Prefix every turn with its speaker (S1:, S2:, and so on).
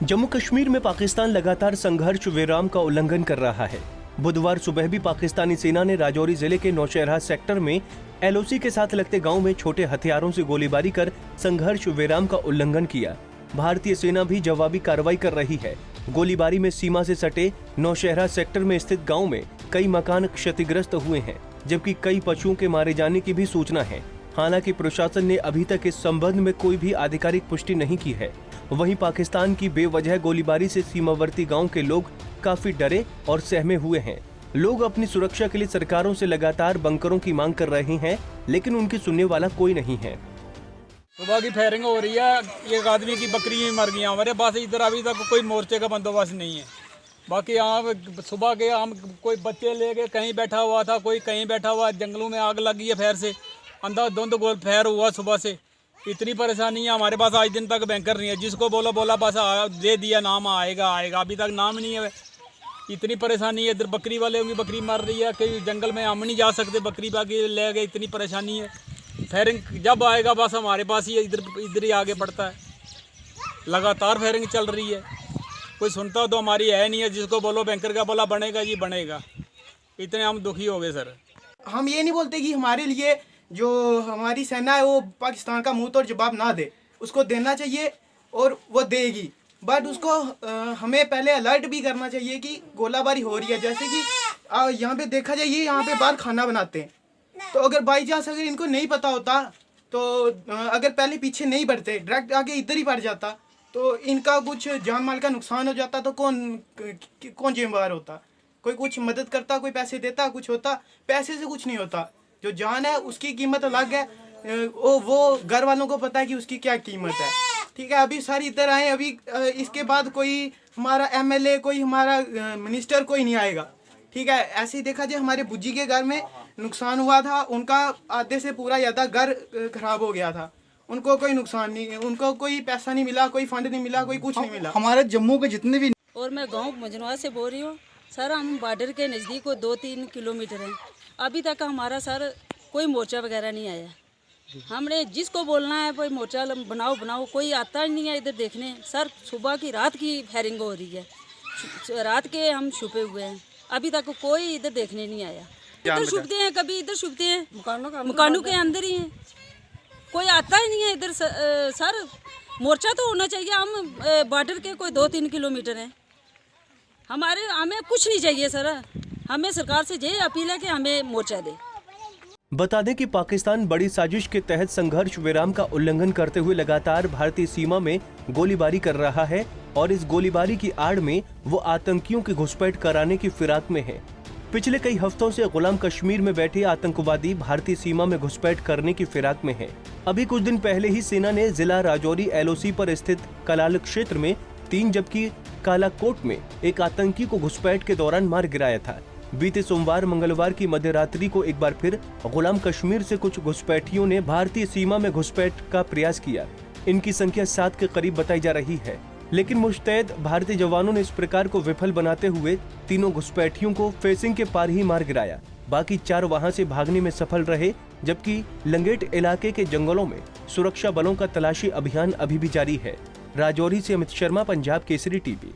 S1: जम्मू कश्मीर में पाकिस्तान लगातार संघर्ष विराम का उल्लंघन कर रहा है। बुधवार सुबह भी पाकिस्तानी सेना ने राजौरी जिले के नौशहरा सेक्टर में एलओसी के साथ लगते गांव में छोटे हथियारों से गोलीबारी कर संघर्ष विराम का उल्लंघन किया। भारतीय सेना भी जवाबी कार्रवाई कर रही है। गोलीबारी में सीमा से सटे नौशहरा सेक्टर में स्थित गाँव में कई मकान क्षतिग्रस्त हुए हैं, जबकि कई पशुओं के मारे जाने की भी सूचना है। हालांकि प्रशासन ने अभी तक इस संबंध में कोई भी आधिकारिक पुष्टि नहीं की है। वहीं पाकिस्तान की बेवजह गोलीबारी से सीमावर्ती गांव के लोग काफी डरे और सहमे हुए हैं। लोग अपनी सुरक्षा के लिए सरकारों से लगातार बंकरों की मांग कर रहे हैं, लेकिन उनकी सुनने वाला कोई नहीं है।
S2: सुबह की फायरिंग हो रही है, एक आदमी की बकरी मर गई हमारे पास। इधर अभी तक कोई मोर्चे का बंदोबस्त नहीं है। बाकी यहाँ सुबह के हम कोई बच्चे लेके कहीं बैठा हुआ था, कोई कहीं बैठा हुआ। जंगलों में आग लगी है फायर से, अंधाधुंध गोल फायर हुआ सुबह से। इतनी परेशानी है हमारे पास, आज दिन तक बैंकर नहीं है। जिसको बोला बस दे दिया, नाम आएगा। अभी तक नाम नहीं है। इतनी परेशानी है। इधर बकरी वाले की बकरी मर रही है, कहीं जंगल में हम नहीं जा सकते, बकरी बाकी ले गए। इतनी परेशानी है। फायरिंग जब आएगा बस हमारे पास ही इधर ही आगे बढ़ता है। लगातार फायरिंग चल रही है, कोई सुनता तो हमारी है नहीं है। जिसको बोलो बैंकर का बोला बनेगा जी बनेगा। इतने हम दुखी हो गए सर।
S3: हम ये नहीं बोलते कि हमारे लिए जो हमारी सेना है वो पाकिस्तान का मुंह तोड़ जवाब ना दे, उसको देना चाहिए और वो देगी। बट उसको हमें पहले अलर्ट भी करना चाहिए कि गोलाबारी हो रही है। जैसे कि यहाँ पे देखा जाए, ये यहाँ पे बाहर खाना बनाते हैं, तो अगर बाई चांस अगर इनको नहीं पता होता तो अगर पहले पीछे नहीं बढ़ते, डायरेक्ट आगे इधर ही बढ़ जाता, तो इनका कुछ जान माल का नुकसान हो जाता, तो कौन जिम्मेवार होता? कोई कुछ मदद करता, कोई पैसे देता, कुछ होता। पैसे से कुछ नहीं होता। जो जान है उसकी कीमत अलग है। वो घर वालों को पता है कि उसकी क्या कीमत है। ठीक है, अभी सारी इधर आए, अभी इसके बाद कोई हमारा एमएलए, कोई हमारा मिनिस्टर कोई नहीं आएगा। ठीक है, ऐसे ही देखा जाए हमारे बुज्जी के घर में नुकसान हुआ था। उनका आधे से पूरा ज़्यादा घर खराब हो गया था। उनको कोई नुकसान नहीं, उनको कोई पैसा नहीं मिला, कोई फंड नहीं मिला, कोई कुछ नहीं मिला।
S4: हमारे जम्मू के जितने भी
S5: और मैं गांव मजनवा से बोल रही हूँ सर। हम बॉर्डर के नज़दीक 2-3 किलोमीटर हैं। अभी तक हमारा सर कोई मोर्चा वगैरह नहीं आया। हमने जिसको बोलना है कोई मोर्चा बनाओ, कोई आता नहीं है इधर देखने। सर सुबह की रात की फायरिंग हो रही है, रात के हम छुपे हुए हैं। अभी तक कोई इधर देखने नहीं आया। इधर छुपते हैं, कभी इधर छुपते हैं, मकानों के अंदर ही हैं। कोई आता ही नहीं है इधर। सर मोर्चा तो होना चाहिए। हम बॉर्डर के कोई 2-3 किलोमीटर हैं। हमें कुछ नहीं चाहिए सर। हमें सरकार से यही अपील है कि हमें मोर्चा दे।
S1: बता दें कि पाकिस्तान बड़ी साजिश के तहत संघर्ष विराम का उल्लंघन करते हुए लगातार भारतीय सीमा में गोलीबारी कर रहा है और इस गोलीबारी की आड़ में वो आतंकियों की घुसपैठ कराने की फिराक में है। पिछले कई हफ्तों से गुलाम कश्मीर में बैठे आतंकवादी भारतीय सीमा में घुसपैठ करने की फिराक में है। अभी कुछ दिन पहले ही सेना ने जिला राजौरी एलओसी पर स्थित कलाल क्षेत्र में 3 जबकि कालाकोट में एक आतंकी को घुसपैठ के दौरान मार गिराया था। बीते सोमवार मंगलवार की मध्यरात्रि को एक बार फिर गुलाम कश्मीर से कुछ घुसपैठियों ने भारतीय सीमा में घुसपैठ का प्रयास किया। इनकी संख्या 7 के करीब बताई जा रही है, लेकिन मुस्तैद भारतीय जवानों ने इस प्रकार को विफल बनाते हुए तीनों घुसपैठियों को फेसिंग के पार ही मार गिराया। बाकी 4 वहां से भागने में सफल रहे, जबकि लंगेट इलाके के जंगलों में सुरक्षा बलों का तलाशी अभियान अभी भी जारी है। राजौरी से अमित शर्मा, पंजाब केसरी टीवी।